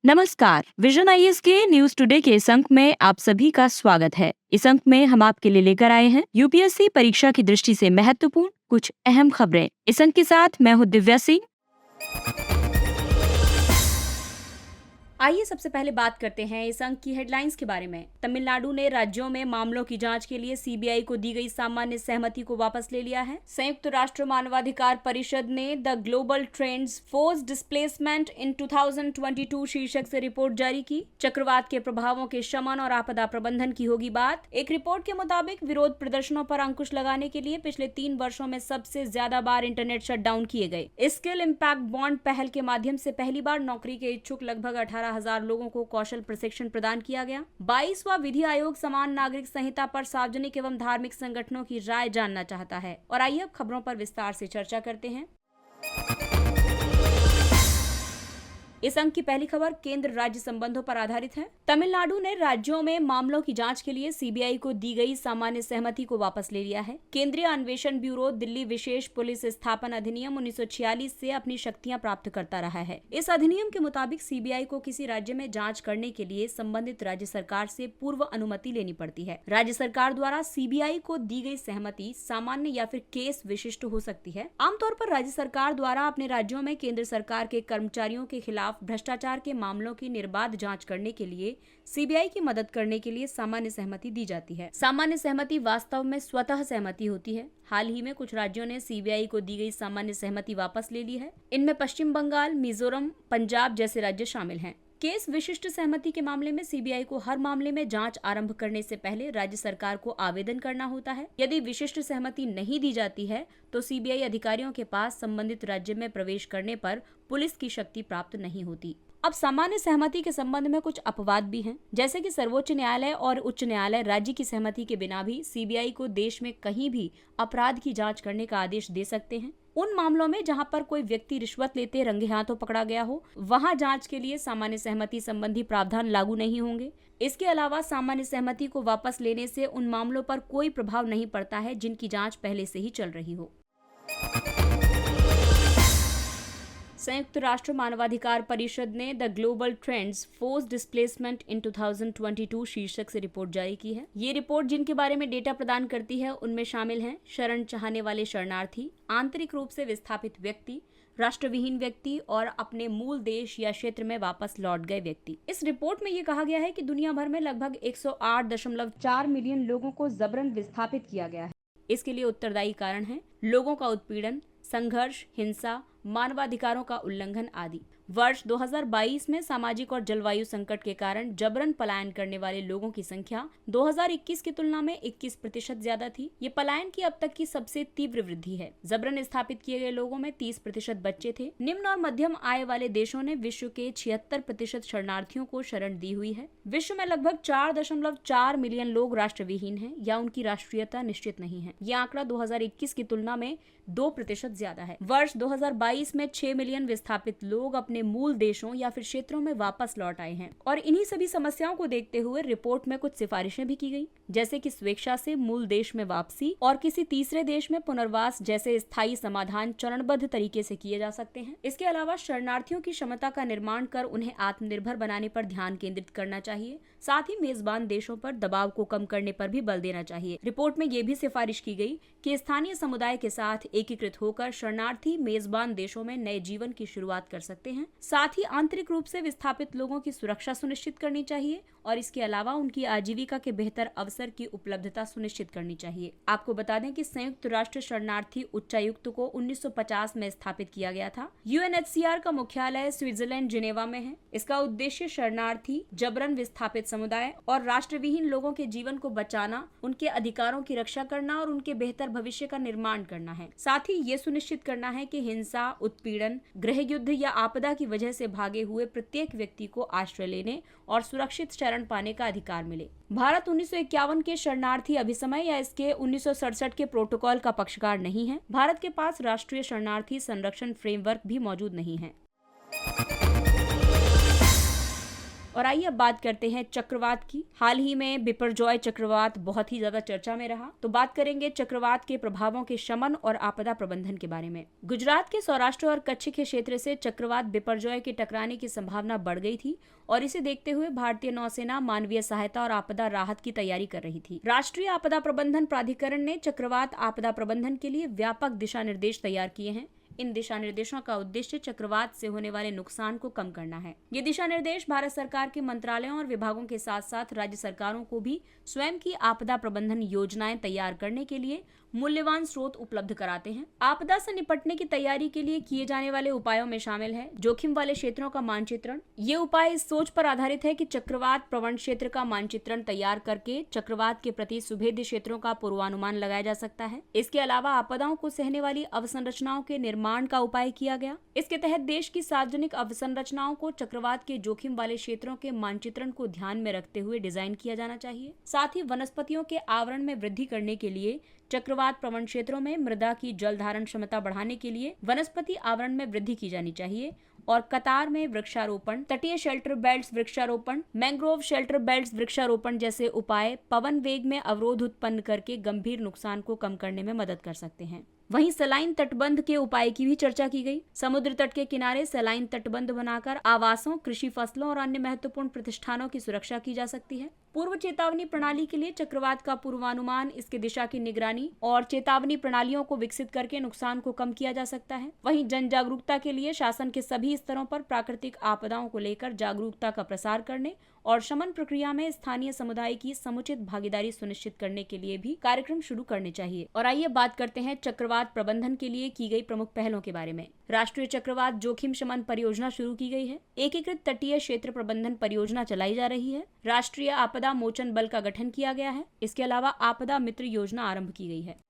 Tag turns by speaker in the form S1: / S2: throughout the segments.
S1: नमस्कार। Vision IAS के news today के इस अंक में आप सभी का स्वागत है। इस अंक में हम आपके लिए लेकर आए हैं यूपीएससी परीक्षा की दृष्टि से महत्वपूर्ण कुछ अहम खबरें। इस अंक के साथ मैं हूँ दिव्या सिंह। आइए सबसे पहले बात करते हैं इस अंक की हेडलाइंस के बारे में। तमिलनाडु ने राज्यों में मामलों की जांच के लिए सीबीआई को दी गई सामान्य सहमति को वापस ले लिया है। संयुक्त राष्ट्र मानवाधिकार परिषद ने the global trends force displacement in 2022 शीर्षक से रिपोर्ट जारी की। चक्रवात के प्रभावों के शमन और आपदा प्रबंधन की होगी बात। एक रिपोर्ट के मुताबिक विरोध प्रदर्शनों पर अंकुश लगाने के लिए पिछले 3 वर्षों में सबसे ज्यादा बार इंटरनेट शटडाउन किए गए। स्किल इम्पैक्ट बॉन्ड पहल के माध्यम से पहली बार नौकरी के इच्छुक लगभग 18,000 लोगों को कौशल प्रशिक्षण प्रदान किया गया। 22वां विधि आयोग समान नागरिक संहिता पर सार्वजनिक एवं धार्मिक संगठनों की राय जानना चाहता है। और आइए अब खबरों पर विस्तार से चर्चा करते हैं। इस अंक की पहली खबर केंद्र राज्य संबंधों पर आधारित है। तमिलनाडु ने राज्यों में मामलों की जांच के लिए सीबीआई को दी गई सामान्य सहमति को वापस ले लिया है। केंद्रीय अन्वेषण ब्यूरो दिल्ली विशेष पुलिस स्थापन अधिनियम 1946 से अपनी शक्तियां प्राप्त करता रहा है। इस अधिनियम के मुताबिक सीबीआई को किसी राज्य में जांच करने के लिए संबंधित राज्य सरकार से पूर्व अनुमति लेनी पड़ती है। राज्य सरकार द्वारा सीबीआई को दी गई सहमति सामान्य या फिर केस विशिष्ट हो सकती है। आमतौर पर राज्य सरकार द्वारा अपने राज्यों में केंद्र सरकार के कर्मचारियों के खिलाफ भ्रष्टाचार के मामलों की निर्बाध जांच करने के लिए सीबीआई की मदद करने के लिए सामान्य सहमति दी जाती है। सामान्य सहमति वास्तव में स्वतः सहमति होती है। हाल ही में कुछ राज्यों ने सीबीआई को दी गई सामान्य सहमति वापस ले ली है। इनमें पश्चिम बंगाल, मिजोरम, पंजाब जैसे राज्य शामिल हैं। केस विशिष्ट सहमति के मामले में सीबीआई को हर मामले में जांच आरंभ करने से पहले राज्य सरकार को आवेदन करना होता है। यदि विशिष्ट सहमति नहीं दी जाती है तो सीबीआई अधिकारियों के पास संबंधित राज्य में प्रवेश करने पर पुलिस की शक्ति प्राप्त नहीं होती। अब सामान्य सहमति के संबंध में कुछ अपवाद भी हैं, जैसे कि सर्वोच्च न्यायालय और उच्च न्यायालय राज्य की सहमति के बिना भी सीबीआई को देश में कहीं भी अपराध की जांच करने का आदेश दे सकते हैं। उन मामलों में जहां पर कोई व्यक्ति रिश्वत लेते रंगे हाथों पकड़ा गया हो, वहां जांच के लिए सामान्य सहमति संबंधी प्रावधान लागू नहीं होंगे। इसके अलावा सामान्य सहमति को वापस लेने से उन मामलों पर कोई प्रभाव नहीं पड़ता है जिनकी जांच पहले से ही चल रही हो। संयुक्त राष्ट्र मानवाधिकार परिषद ने the global trends force displacement in 2022 शीर्षक से रिपोर्ट जारी की है। ये रिपोर्ट जिनके बारे में डेटा प्रदान करती है उनमें शामिल हैं शरण चाहने वाले शरणार्थी, आंतरिक रूप से विस्थापित व्यक्ति, राष्ट्रविहीन व्यक्ति और अपने मूल देश या क्षेत्र में वापस लौट गए व्यक्ति। इस रिपोर्ट में ये कहा गया है कि दुनिया भर में लगभग 108.4 मिलियन लोगों को जबरन विस्थापित किया गया है। इसके लिए उत्तरदायी कारण है लोगों का उत्पीड़न, संघर्ष, हिंसा, मानवाधिकारों का उल्लंघन आदि। वर्ष 2022 में सामाजिक और जलवायु संकट के कारण जबरन पलायन करने वाले लोगों की संख्या 2021 की तुलना में 21% ज्यादा थी। ये पलायन की अब तक की सबसे तीव्र वृद्धि है। जबरन स्थापित किए गए लोगों में 30% बच्चे थे। निम्न और मध्यम आय वाले देशों ने विश्व के 76% शरणार्थियों को शरण दी हुई है। विश्व में लगभग 4.4 मिलियन लोग राष्ट्रविहीन हैं या उनकी राष्ट्रीयता निश्चित नहीं है। यह आंकड़ा 2021 की तुलना में 2% ज्यादा है। वर्ष 2022 में 6 मिलियन विस्थापित लोग अपने मूल देशों या फिर क्षेत्रों में वापस लौट आए हैं। और इन्हीं सभी समस्याओं को देखते हुए रिपोर्ट में कुछ सिफारिशें भी की गई, जैसे कि स्वेच्छा से मूल देश में वापसी और किसी तीसरे देश में पुनर्वास जैसे स्थायी समाधान चरणबद्ध तरीके से किए जा सकते हैं। इसके अलावा शरणार्थियों की क्षमता का निर्माण कर उन्हें आत्मनिर्भर बनाने पर ध्यान केंद्रित करना चाहिए। साथ ही मेजबान देशों पर दबाव को कम करने पर भी बल देना चाहिए। रिपोर्ट में ये भी सिफारिश की गई कि स्थानीय समुदाय के साथ एकीकृत होकर शरणार्थी मेजबान देशों में नए जीवन की शुरुआत कर सकते हैं। साथ ही आंतरिक रूप से विस्थापित लोगों की सुरक्षा सुनिश्चित करनी चाहिए और इसके अलावा उनकी आजीविका के बेहतर अवसर की उपलब्धता सुनिश्चित करनी चाहिए। आपको बता दें कि संयुक्त राष्ट्र शरणार्थी उच्चायुक्त को 1950 में स्थापित किया गया था। यूएनएचसीआर का मुख्यालय स्विट्जरलैंड जिनेवा में है। इसका उद्देश्य शरणार्थी, जबरन विस्थापित समुदाय और राष्ट्रविहीन लोगों के जीवन को बचाना, उनके अधिकारों की रक्षा करना और उनके बेहतर भविष्य का निर्माण करना है। साथ ही ये सुनिश्चित करना है कि हिंसा, उत्पीड़न, गृह युद्ध या आपदा की वजह से भागे हुए प्रत्येक व्यक्ति को आश्रय लेने और सुरक्षित शरण पाने का अधिकार मिले। भारत 1951 के शरणार्थी अभिसमय या इसके 1967 के प्रोटोकॉल का पक्षकार नहीं है। भारत के पास राष्ट्रीय शरणार्थी संरक्षण फ्रेमवर्क भी मौजूद नहीं है। और आइए अब बात करते हैं चक्रवात की। हाल ही में बिपरजॉय चक्रवात बहुत ही ज्यादा चर्चा में रहा, तो बात करेंगे चक्रवात के प्रभावों के शमन और आपदा प्रबंधन के बारे में। गुजरात के सौराष्ट्र और कच्छ के क्षेत्र से चक्रवात बिपरजॉय के टकराने की संभावना बढ़ गई थी और इसे देखते हुए भारतीय नौसेना मानवीय सहायता और आपदा राहत की तैयारी कर रही थी। राष्ट्रीय आपदा प्रबंधन प्राधिकरण ने चक्रवात आपदा प्रबंधन के लिए व्यापक दिशा निर्देश तैयार किए हैं। इन दिशा निर्देशों का उद्देश्य चक्रवात से होने वाले नुकसान को कम करना है। ये दिशा निर्देश भारत सरकार के मंत्रालयों और विभागों के साथ साथ राज्य सरकारों को भी स्वयं की आपदा प्रबंधन योजनाएं तैयार करने के लिए मूल्यवान स्रोत उपलब्ध कराते हैं। आपदा से निपटने की तैयारी के लिए किए जाने वाले उपायों में शामिल है जोखिम वाले क्षेत्रों का मानचित्रण। ये उपाय इस सोच पर आधारित है कि चक्रवात प्रवण क्षेत्र का मानचित्रण तैयार करके चक्रवात के प्रति सुभेद्य क्षेत्रों का पूर्वानुमान लगाया जा सकता है। इसके अलावा आपदाओं को सहने वाली अवसंरचनाओं के निर्माण का उपाय किया गया। इसके तहत देश की सार्वजनिक अवसंरचनाओं को चक्रवात के जोखिम वाले क्षेत्रों के मानचित्रण को ध्यान में रखते हुए डिजाइन किया जाना चाहिए। साथ ही वनस्पतियों के आवरण में वृद्धि करने के लिए चक्रवात प्रवण क्षेत्रों में मृदा की जल धारण क्षमता बढ़ाने के लिए वनस्पति आवरण में वृद्धि की जानी चाहिए और कतार में वृक्षारोपण, तटीय शेल्टर बेल्ट्स वृक्षारोपण, मैंग्रोव शेल्टर बेल्ट्स वृक्षारोपण जैसे उपाय पवन वेग में अवरोध उत्पन्न करके गंभीर नुकसान को कम करने में मदद कर सकते हैं। वहीं सलाइन तटबंध के उपाय की भी चर्चा की गई। समुद्र तट के किनारे सलाइन तटबंध बनाकर आवासों, कृषि फसलों और अन्य महत्वपूर्ण प्रतिष्ठानों की सुरक्षा की जा सकती है। पूर्व चेतावनी प्रणाली के लिए चक्रवात का पूर्वानुमान, इसके दिशा की निगरानी और चेतावनी प्रणालियों को विकसित करके नुकसान को कम किया जा सकता है। वहीं जन जागरूकता के लिए शासन के सभी स्तरों पर प्राकृतिक आपदाओं को लेकर जागरूकता का प्रसार करने और शमन प्रक्रिया में स्थानीय समुदाय की समुचित भागीदारी सुनिश्चित करने के लिए भी कार्यक्रम शुरू करने चाहिए। और आइए बात करते हैं चक्रवात प्रबंधन के लिए की गई प्रमुख पहलों के बारे में। राष्ट्रीय चक्रवात जोखिम शमन परियोजना शुरू की गई है। एकीकृत तटीय क्षेत्र प्रबंधन परियोजना चलाई जा रही है। राष्ट्रीय आपदा मोचन बल का गठन किया गया है। इसके अलावा आपदा मित्र योजना आरंभ की गई है।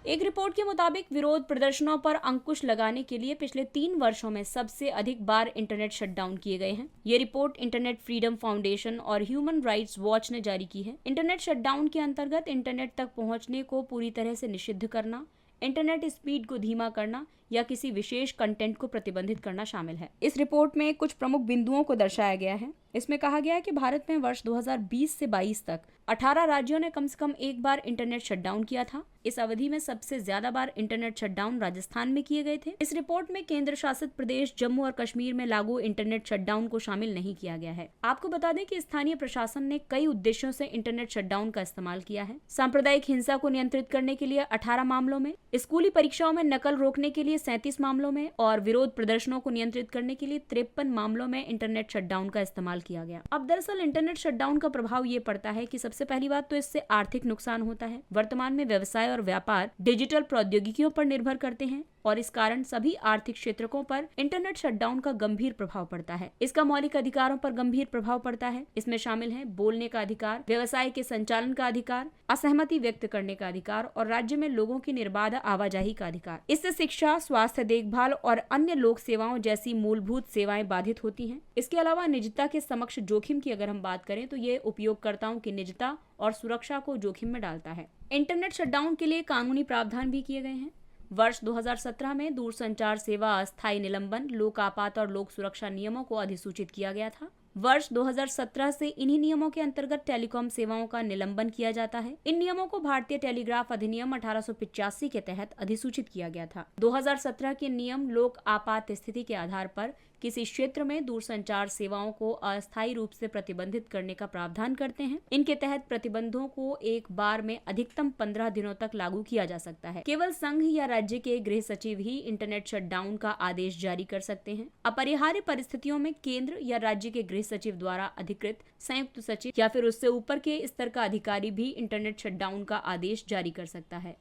S1: एक रिपोर्ट के मुताबिक विरोध प्रदर्शनों पर अंकुश लगाने के लिए पिछले 3 वर्षों में सबसे अधिक बार इंटरनेट शटडाउन किए गए हैं। ये रिपोर्ट इंटरनेट फ्रीडम फाउंडेशन और ह्यूमन राइट्स वॉच ने जारी की है। इंटरनेट शटडाउन के अंतर्गत इंटरनेट तक पहुंचने को पूरी तरह से निषिद्ध करना, इंटरनेट स्पीड को धीमा करना या किसी विशेष कंटेंट को प्रतिबंधित करना शामिल है। इस रिपोर्ट में कुछ प्रमुख बिंदुओं को दर्शाया गया है। इसमें कहा गया है कि भारत में वर्ष 2020 से 22 तक 18 राज्यों ने कम से कम एक बार इंटरनेट शटडाउन किया था। इस अवधि में सबसे ज्यादा बार इंटरनेट शटडाउन राजस्थान में किए गए थे। इस रिपोर्ट में केंद्र शासित प्रदेश जम्मू और कश्मीर में लागू इंटरनेट शटडाउन को शामिल नहीं किया गया है। आपको बता दें कि स्थानीय प्रशासन ने कई उद्देश्यों से इंटरनेट शटडाउन का इस्तेमाल किया है। सांप्रदायिक हिंसा को नियंत्रित करने के लिए 18 मामलों में, स्कूली परीक्षाओं में नकल रोकने के लिए 37 मामलों में और विरोध प्रदर्शनों को नियंत्रित करने के लिए 53 मामलों में इंटरनेट शटडाउन का इस्तेमाल किया गया। अब दरअसल इंटरनेट शटडाउन का प्रभाव ये पड़ता है कि सबसे पहली बात तो इससे आर्थिक नुकसान होता है। वर्तमान में व्यवसाय और व्यापार डिजिटल प्रौद्योगिकियों पर निर्भर करते हैं और इस कारण सभी आर्थिक क्षेत्रों पर इंटरनेट शटडाउन का गंभीर प्रभाव पड़ता है। इसका मौलिक अधिकारों पर गंभीर प्रभाव पड़ता है। इसमें शामिल है बोलने का अधिकार, व्यवसाय के संचालन का अधिकार, असहमति व्यक्त करने का अधिकार और राज्य में लोगों की निर्बाध आवाजाही का अधिकार। इससे शिक्षा, स्वास्थ्य देखभाल और अन्य लोक सेवाओं जैसी मूलभूत सेवाएं बाधित होती हैं। इसके अलावा निजता के समक्ष जोखिम की अगर हम बात करें तो ये उपयोगकर्ताओं की निजता और सुरक्षा को जोखिम में डालता है। इंटरनेट शटडाउन के लिए कानूनी प्रावधान भी किए गए हैं। वर्ष 2017 में दूरसंचार सेवा अस्थायी निलंबन, लोक आपात और लोक सुरक्षा नियमों को अधिसूचित किया गया था। वर्ष 2017 से इन्हीं नियमों के अंतर्गत टेलीकॉम सेवाओं का निलंबन किया जाता है। इन नियमों को भारतीय टेलीग्राफ अधिनियम 1885 के तहत अधिसूचित किया गया था। 2017 के नियम लोक आपात स्थिति के आधार पर किसी क्षेत्र में दूरसंचार सेवाओं को अस्थायी रूप से प्रतिबंधित करने का प्रावधान करते हैं। इनके तहत प्रतिबंधों को एक बार में अधिकतम 15 दिनों तक लागू किया जा सकता है। केवल संघ या राज्य के गृह सचिव ही इंटरनेट शटडाउन का आदेश जारी कर सकते हैं। अपरिहार्य परिस्थितियों में केंद्र या राज्य के गृह सचिव द्वारा अधिकृत संयुक्त सचिव या फिर उससे ऊपर के स्तर का अधिकारी भी इंटरनेट शटडाउन का आदेश जारी कर सकता है।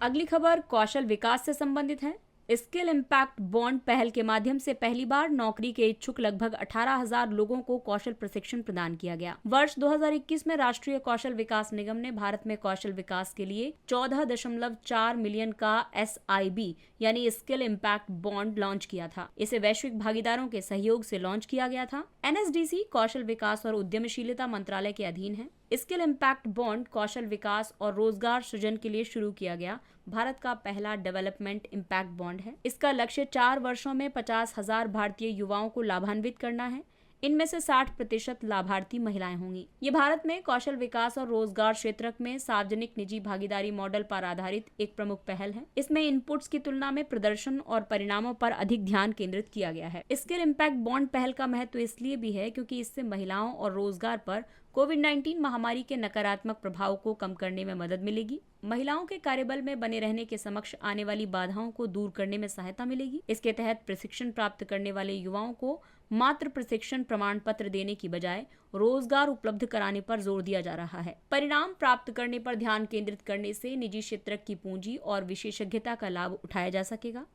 S1: अगली खबर कौशल विकास से संबंधित है। स्किल इम्पैक्ट बॉन्ड पहल के माध्यम से पहली बार नौकरी के इच्छुक लगभग 18,000 लोगों को कौशल प्रशिक्षण प्रदान किया गया। वर्ष 2021 में राष्ट्रीय कौशल विकास निगम ने भारत में कौशल विकास के लिए 14.4 मिलियन का SIB यानी स्किल इम्पैक्ट बॉन्ड लॉन्च किया था। इसे वैश्विक भागीदारों के सहयोग से लॉन्च किया गया था। NSDC कौशल विकास और उद्यमशीलता मंत्रालय के अधीन है। स्किल इम्पैक्ट बॉन्ड कौशल विकास और रोजगार सृजन के लिए शुरू किया गया भारत का पहला डेवलपमेंट इम्पैक्ट बॉन्ड है। इसका लक्ष्य 4 वर्षों में 50,000 भारतीय युवाओं को लाभान्वित करना है। इनमें से 60% लाभार्थी महिलाएं होंगी। ये भारत में कौशल विकास और रोजगार क्षेत्र में सार्वजनिक निजी भागीदारी मॉडल पर आधारित एक प्रमुख पहल है। इसमें इनपुट्स की तुलना में प्रदर्शन और परिणामों पर अधिक ध्यान केंद्रित किया गया है। स्किल इम्पैक्ट बॉन्ड पहल का महत्व इसलिए भी है क्योंकि इससे महिलाओं और रोजगार पर कोविड-19 महामारी के नकारात्मक प्रभाव को कम करने में मदद मिलेगी। महिलाओं के कार्यबल में बने रहने के समक्ष आने वाली बाधाओं को दूर करने में सहायता मिलेगी। इसके तहत प्रशिक्षण प्राप्त करने वाले युवाओं को मात्र प्रशिक्षण प्रमाण पत्र देने की बजाय रोजगार उपलब्ध कराने पर जोर दिया जा रहा है। परिणाम प्राप्त करने पर ध्यान केंद्रित करने से निजी क्षेत्र की पूंजी और विशेषज्ञता का लाभ उठाया जा सकेगा।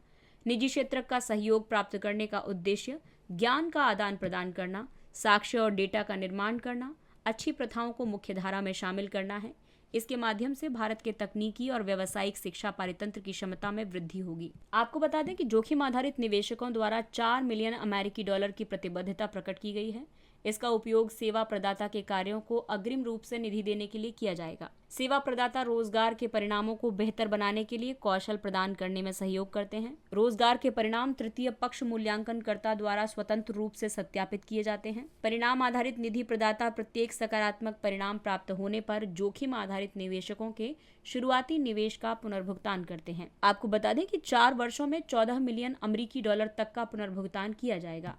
S1: निजी क्षेत्र का सहयोग प्राप्त करने का उद्देश्य ज्ञान का आदान प्रदान करना, साक्ष्य और डेटा का निर्माण करना, अच्छी प्रथाओं को मुख्य धारा में शामिल करना है। इसके माध्यम से भारत के तकनीकी और व्यावसायिक शिक्षा पारितंत्र की क्षमता में वृद्धि होगी। आपको बता दें कि जोखिम आधारित निवेशकों द्वारा 4 मिलियन अमेरिकी डॉलर की प्रतिबद्धता प्रकट की गई है। इसका उपयोग सेवा प्रदाता के कार्यों को अग्रिम रूप से निधि देने के लिए किया जाएगा। सेवा प्रदाता रोजगार के परिणामों को बेहतर बनाने के लिए कौशल प्रदान करने में सहयोग करते हैं। रोजगार के परिणाम तृतीय पक्ष मूल्यांकनकर्ता द्वारा स्वतंत्र रूप से सत्यापित किए जाते हैं। परिणाम आधारित निधि प्रदाता प्रत्येक सकारात्मक परिणाम प्राप्त होने पर जोखिम आधारित निवेशकों के शुरुआती निवेश का पुनर्भुगतान करते हैं। आपको बता दें कि 4 वर्षों में 14 मिलियन अमेरिकी डॉलर तक का पुनर्भुगतान किया जाएगा।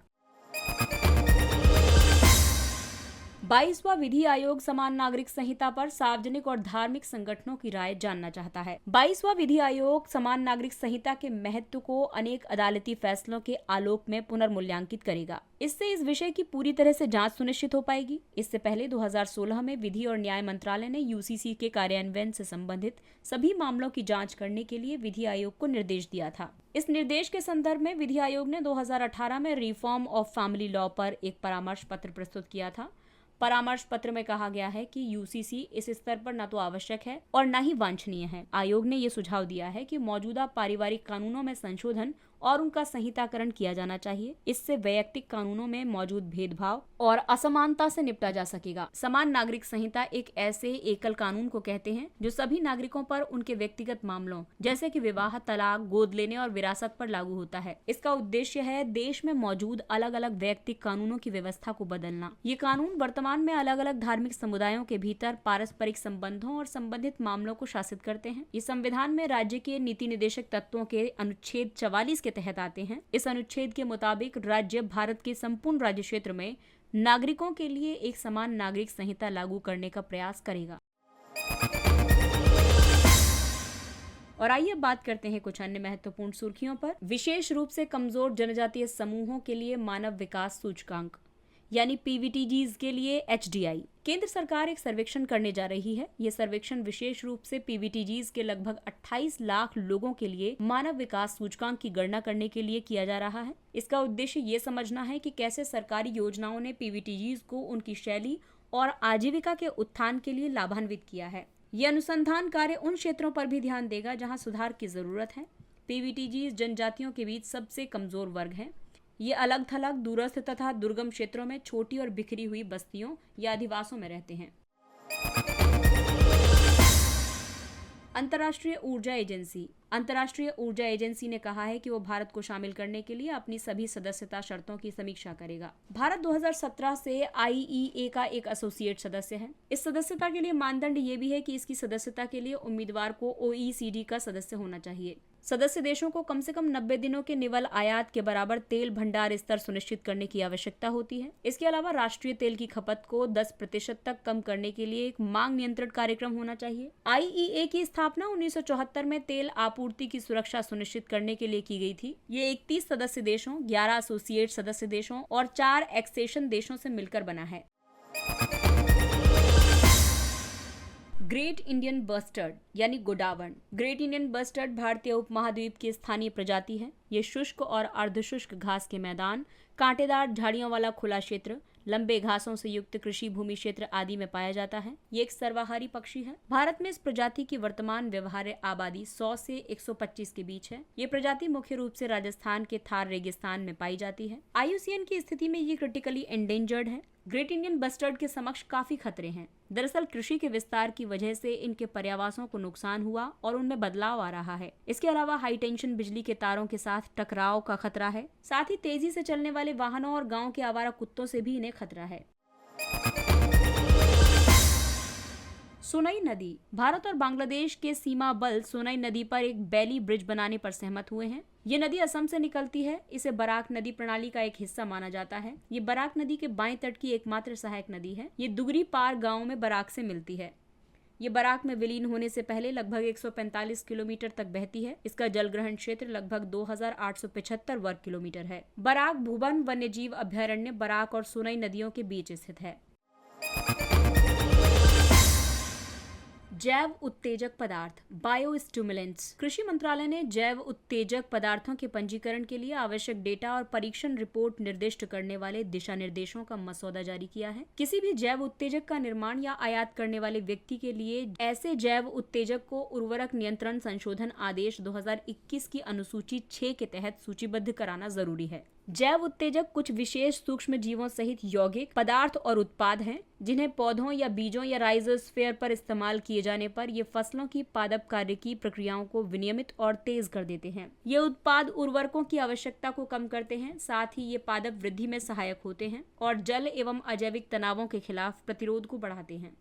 S1: 22वां विधि आयोग समान नागरिक संहिता पर सार्वजनिक और धार्मिक संगठनों की राय जानना चाहता है। 22वां विधि आयोग समान नागरिक संहिता के महत्व को अनेक अदालती फैसलों के आलोक में पुनर्मूल्यांकित करेगा। इससे इस विषय की पूरी तरह से जांच सुनिश्चित हो पाएगी। इससे पहले 2016 में विधि और न्याय मंत्रालय ने यूसीसी के कार्यान्वयन से संबंधित सभी मामलों की जांच करने के लिए विधि आयोग को निर्देश दिया था। इस निर्देश के संदर्भ में विधि आयोग ने 2018 में रिफॉर्म ऑफ फैमिली लॉ पर एक परामर्श पत्र प्रस्तुत किया था। परामर्श पत्र में कहा गया है कि यूसीसी इस स्तर पर न तो आवश्यक है और न ही वांछनीय है। आयोग ने ये सुझाव दिया है कि मौजूदा पारिवारिक कानूनों में संशोधन और उनका संहिताकरण किया जाना चाहिए। इससे वैयक्तिक कानूनों में मौजूद भेदभाव और असमानता से निपटा जा सकेगा। समान नागरिक संहिता एक ऐसे एकल कानून को कहते हैं जो सभी नागरिकों पर उनके व्यक्तिगत मामलों जैसे कि विवाह, तलाक, गोद लेने और विरासत पर लागू होता है। इसका उद्देश्य है देश में मौजूद अलग अलग वैयक्तिक कानूनों की व्यवस्था को बदलना। ये कानून वर्तमान में अलग अलग धार्मिक समुदायों के भीतर पारस्परिक संबंधों और संबंधित मामलों को शासित करते हैं। ये संविधान में राज्य के नीति निर्देशक तत्वों के अनुच्छेद 44 के तहत आते हैं। इस अनुच्छेद के मुताबिक राज्य भारत के संपूर्ण राज्य क्षेत्र में नागरिकों के लिए एक समान नागरिक संहिता लागू करने का प्रयास करेगा। और आइए बात करते हैं कुछ अन्य महत्वपूर्ण सुर्खियों पर। विशेष रूप से कमजोर जनजातीय समूहों के लिए मानव विकास सूचकांक यानी पीवीटीजीज के लिए एचडीआई। केंद्र सरकार एक सर्वेक्षण करने जा रही है। यह सर्वेक्षण विशेष रूप से पीवीटीजीज के लगभग 28 लाख लोगों के लिए मानव विकास सूचकांक की गणना करने के लिए किया जा रहा है। इसका उद्देश्य ये समझना है कि कैसे सरकारी योजनाओं ने पीवीटीजीज को उनकी शैली और आजीविका के उत्थान के लिए लाभान्वित किया है। यह अनुसंधान कार्य उन क्षेत्रों पर भी ध्यान देगा जहां सुधार की जरूरत है। पीवीटीजीज जनजातियों के बीच सबसे कमजोर वर्ग है। ये अलग थलग, दूरस्थ तथा दुर्गम क्षेत्रों में छोटी और बिखरी हुई बस्तियों या अधिवासों में रहते हैं। अंतर्राष्ट्रीय ऊर्जा एजेंसी ने कहा है कि वो भारत को शामिल करने के लिए अपनी सभी सदस्यता शर्तों की समीक्षा करेगा। भारत 2017 से आईईए का एक एसोसिएट सदस्य है। इस सदस्यता के लिए मानदंड ये भी है कि इसकी सदस्यता के लिए उम्मीदवार को ओईसीडी का सदस्य होना चाहिए। सदस्य देशों को कम से कम 90 दिनों के निवल आयात के बराबर तेल भंडार स्तर सुनिश्चित करने की आवश्यकता होती है। इसके अलावा राष्ट्रीय तेल की खपत को 10% तक कम करने के लिए एक मांग नियंत्रण कार्यक्रम होना चाहिए। आईईए की स्थापना 1974 में तेल आपूर्ति की सुरक्षा सुनिश्चित करने के लिए की गई थी। ये 31 सदस्य देशों, 11 एसोसिएट सदस्य देशों और 4 एक्सेशन देशों से मिलकर बना है। ग्रेट इंडियन बस्टर्ड यानी गोडावण। ग्रेट इंडियन बस्टर्ड भारतीय उपमहाद्वीप की स्थानीय प्रजाति है। ये शुष्क और अर्धशुष्क घास के मैदान, कांटेदार झाड़ियों वाला खुला क्षेत्र, लंबे घासों से युक्त कृषि भूमि क्षेत्र आदि में पाया जाता है। ये एक सर्वाहारी पक्षी है। भारत में इस प्रजाति की वर्तमान व्यवहार्य आबादी 100 से 125 के बीच है। ये प्रजाति मुख्य रूप से राजस्थान के थार रेगिस्तान में पाई जाती है। IUCN की स्थिति में ये क्रिटिकली एंडेंजर्ड है। ग्रेट इंडियन बस्टर्ड के समक्ष काफी खतरे हैं। दरअसल कृषि के विस्तार की वजह से इनके पर्यावासों को नुकसान हुआ और उनमें बदलाव आ रहा है। इसके अलावा हाई टेंशन बिजली के तारों के साथ टकराव का खतरा है। साथ ही तेजी से चलने वाले वाहनों और गाँव के आवारा कुत्तों से भी इन्हें खतरा है। सोनई नदी। भारत और बांग्लादेश के सीमा बल सोनई नदी पर एक बैली ब्रिज बनाने पर सहमत हुए हैं। ये नदी असम से निकलती है। इसे बराक नदी प्रणाली का एक हिस्सा माना जाता है। ये बराक नदी के बाएं तट की एकमात्र सहायक नदी है। ये दुगरी पार गांव में बराक से मिलती है। ये बराक में विलीन होने से पहले लगभग 145 किलोमीटर तक बहती है। इसका जलग्रहण क्षेत्र लगभग 2875 वर्ग किलोमीटर है। बराक भूबन वन्यजीव अभयारण्य बराक और सोनई नदियों के बीच स्थित है। जैव उत्तेजक पदार्थ बायोस्टिमुलेंट्स। कृषि मंत्रालय ने जैव उत्तेजक पदार्थों के पंजीकरण के लिए आवश्यक डेटा और परीक्षण रिपोर्ट निर्दिष्ट करने वाले दिशा निर्देशों का मसौदा जारी किया है। किसी भी जैव उत्तेजक का निर्माण या आयात करने वाले व्यक्ति के लिए ऐसे जैव उत्तेजक को उर्वरक नियंत्रण संशोधन आदेश 2021 की अनुसूची 6 के तहत सूचीबद्ध कराना जरूरी है। जैव उत्तेजक कुछ विशेष सूक्ष्म जीवों सहित यौगिक पदार्थ और उत्पाद हैं, जिन्हें पौधों या बीजों या राइजोस्फीयर पर इस्तेमाल किए जाने पर ये फसलों की पादप कार्य की प्रक्रियाओं को विनियमित और तेज कर देते हैं। ये उत्पाद उर्वरकों की आवश्यकता को कम करते हैं। साथ ही ये पादप वृद्धि में सहायक होते हैं और जल एवं अजैविक तनावों के खिलाफ प्रतिरोध को बढ़ाते हैं।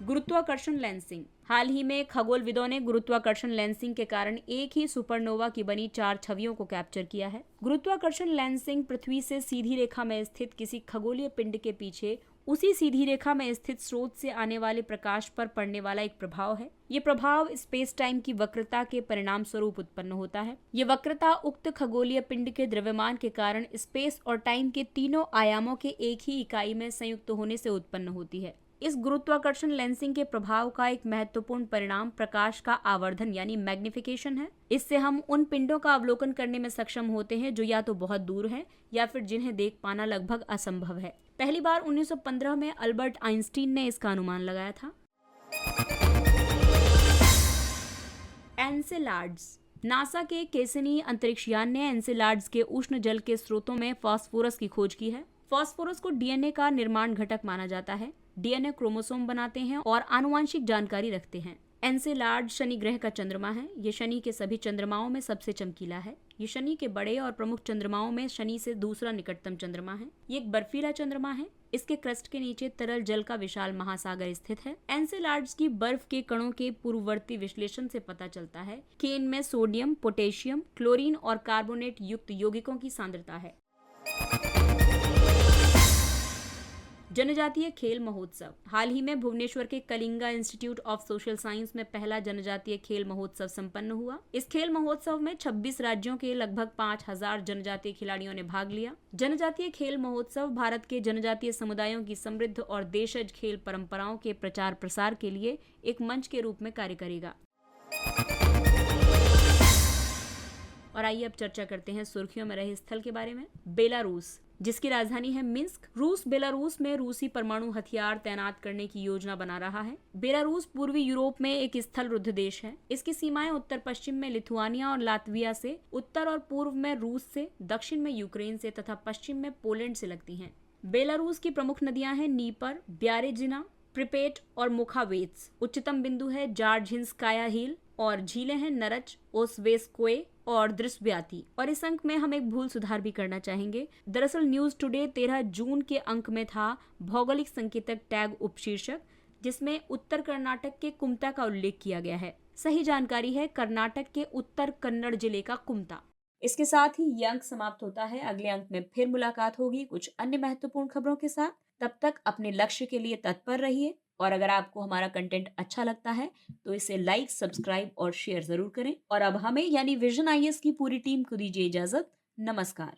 S1: गुरुत्वाकर्षण लेंसिंग। हाल ही में खगोलविदों ने गुरुत्वाकर्षण लेंसिंग के कारण एक ही सुपरनोवा की बनी 4 छवियों को कैप्चर किया है। गुरुत्वाकर्षण लेंसिंग पृथ्वी से सीधी रेखा में स्थित किसी खगोलीय पिंड के पीछे उसी सीधी रेखा में स्थित स्रोत से आने वाले प्रकाश पर पड़ने वाला एक प्रभाव है। ये प्रभाव स्पेस टाइम की वक्रता के परिणाम स्वरूप उत्पन्न होता है। ये वक्रता उक्त खगोलीय पिंड के द्रव्यमान के कारण स्पेस और टाइम के तीनों आयामों के एक ही इकाई में संयुक्त होने से उत्पन्न होती है। इस गुरुत्वाकर्षण लेंसिंग के प्रभाव का एक महत्वपूर्ण परिणाम प्रकाश का आवर्धन यानी मैग्निफिकेशन है। इससे हम उन पिंडों का अवलोकन करने में सक्षम होते हैं जो या तो बहुत दूर हैं या फिर जिन्हें देख पाना लगभग असंभव है। पहली बार 1915 में अल्बर्ट आइंस्टीन ने इसका अनुमान लगाया था। एनसेलाड्स। नासा के कैसिनी अंतरिक्ष यान ने एनसेलाड्स के उष्ण जल के स्रोतों में फास्फोरस की खोज की है। फास्फोरस को डीएनए का निर्माण घटक माना जाता है। डीएनए क्रोमोसोम बनाते हैं और आनुवांशिक जानकारी रखते हैं। एनसेलाड शनि ग्रह का चंद्रमा है। ये शनि के सभी चंद्रमाओं में सबसे चमकीला है। ये शनि के बड़े और प्रमुख चंद्रमाओं में शनि से दूसरा निकटतम चंद्रमा है। ये एक बर्फीला चंद्रमा है। इसके क्रस्ट के नीचे तरल जल का विशाल महासागर स्थित है। एनसेलाड्स की बर्फ के कणों के पूर्ववर्ती विश्लेषण से पता चलता है कि इनमें सोडियम, पोटेशियम, क्लोरीन और कार्बोनेट युक्त यौगिकों की सांद्रता है। जनजातीय खेल महोत्सव। हाल ही में भुवनेश्वर के Kalinga institute of social science में पहला जनजातीय खेल महोत्सव संपन्न हुआ। इस खेल महोत्सव में 26 राज्यों के लगभग 5000 जनजातीय खिलाड़ियों ने भाग लिया। जनजातीय खेल महोत्सव भारत के जनजातीय समुदायों की समृद्ध और देशज खेल परंपराओं के प्रचार प्रसार के लिए एक मंच के रूप में कार्य करेगा। और आइए अब चर्चा करते हैं सुर्खियों में रहे स्थल के बारे में। बेलारूस, जिसकी राजधानी है मिन्स्क। रूस बेलारूस में रूसी परमाणु हथियार तैनात करने की योजना बना रहा है। बेलारूस पूर्वी यूरोप में एक स्थल रुद्ध देश है। इसकी सीमाएं उत्तर पश्चिम में लिथुआनिया और लातविया से, उत्तर और पूर्व में रूस से, दक्षिण में यूक्रेन से तथा पश्चिम में पोलैंड से लगती हैं। बेलारूस की प्रमुख नदियां हैं नीपर, ब्यारेजिना, प्रिपेट और मुखावेत्स। उच्चतम बिंदु है जार्जिंस्काया हिल और झीलें हैं नरच, ओस्वेस्कोए और द्रिस्ब्याती। और इस अंक में हम एक भूल सुधार भी करना चाहेंगे। दरअसल न्यूज टुडे 13 जून के अंक में था भौगोलिक संकेतक टैग उपशीर्षक, जिसमें उत्तर कर्नाटक के कुमता का उल्लेख किया गया है। सही जानकारी है कर्नाटक के उत्तर कन्नड़ जिले का कुमता। इसके साथ ही ये अंक समाप्त होता है। अगले अंक में फिर मुलाकात होगी कुछ अन्य महत्वपूर्ण खबरों के साथ। तब तक अपने लक्ष्य के लिए तत्पर रहिए और अगर आपको हमारा कंटेंट अच्छा लगता है तो इसे लाइक, सब्सक्राइब और शेयर जरूर करें। और अब हमें यानी विजन आईएएस की पूरी टीम को दीजिए इजाजत। नमस्कार।